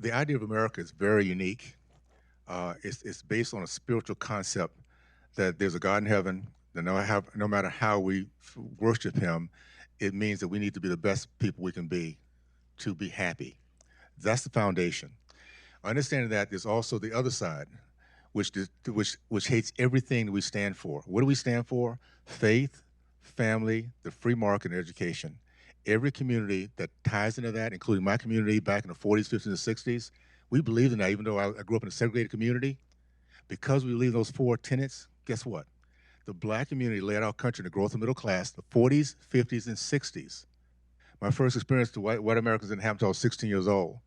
The idea of America is very unique. It's based on a spiritual concept that there's a God in heaven, that no matter how we worship him, it means that we need to be the best people we can be to be happy. That's the foundation. Understanding that, there's also the other side, which hates everything that we stand for. What do we stand for? Faith, family, the free market, and education. Every community that ties into that, including my community back in the 40s, 50s, and 60s, we believed in that. Even though I grew up in a segregated community, because we believe in those four tenets, guess what? The black community led our country in the growth of the middle class, the 40s, 50s, and 60s. My first experience to white Americans didn't happen until I was 16 years old.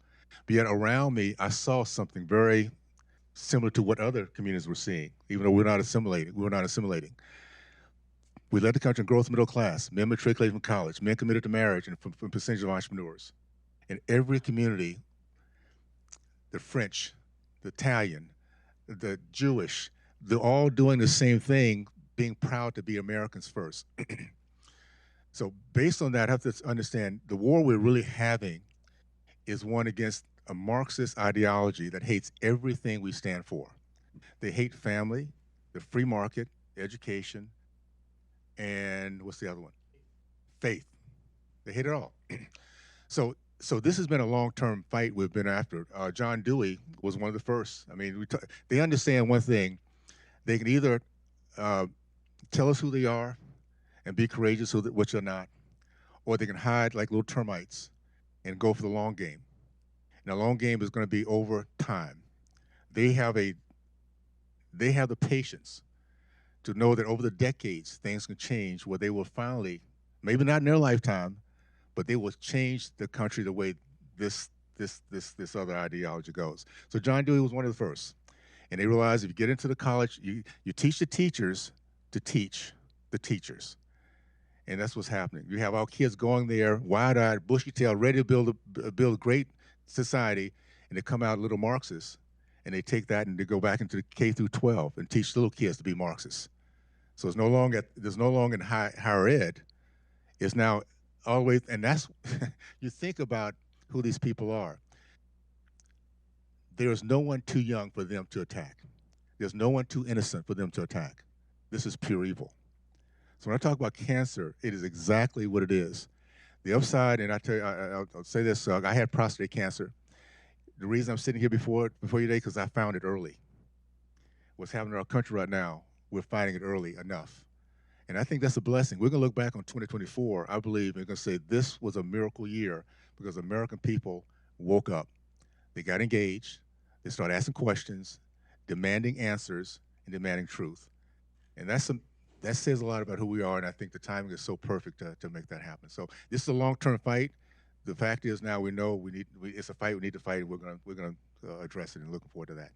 But yet around me, I saw something very similar to what other communities were seeing, even though we're not assimilating. We were not assimilating. We led the country in growth middle class, men matriculated from college, men committed to marriage, and from percentage of entrepreneurs. In every community, the French, the Italian, the Jewish, they're all doing the same thing, being proud to be Americans first. So based on that, I have to understand the war we're really having is one against a Marxist ideology that hates everything we stand for. They hate family, the free market, education, and what's the other one? Faith. They hate it all. So this has been a long-term fight we've been after. John Dewey was one of the first. I mean, they understand one thing. They can either tell us who they are and be courageous, which they're not, or they can hide like little termites and go for the long game. And the long game is going to be over time. They have the patience to know that over the decades things can change, where they will finally, maybe not in their lifetime, but they will change the country the way this other ideology goes. So John Dewey was one of the first. And they realized if you get into the college, you teach the teachers to teach the teachers. And that's what's happening. You have our kids going there, wide-eyed, bushy-tailed, ready to build a great society, and they come out little Marxists, and they take that and they go back into the K through 12 and teach little kids to be Marxists. So there's no longer in higher ed. It's now all the way, and that's you think about who these people are. There is no one too young for them to attack. There's no one too innocent for them to attack. This is pure evil. So when I talk about cancer, it is exactly what it is. The upside, and I tell you, I'll say this: I had prostate cancer. The reason I'm sitting here before you today, because I found it early. What's happening in our country right now, we're finding it early enough. And I think that's a blessing. We're going to look back on 2024, I believe, and we're going to say this was a miracle year because American people woke up. They got engaged. They started asking questions, demanding answers, and demanding truth. And that says a lot about who we are, and I think the timing is so perfect to make that happen. So this is a long-term fight. The fact is now we know it's a fight we need to fight, and we're going to address it, and looking forward to that.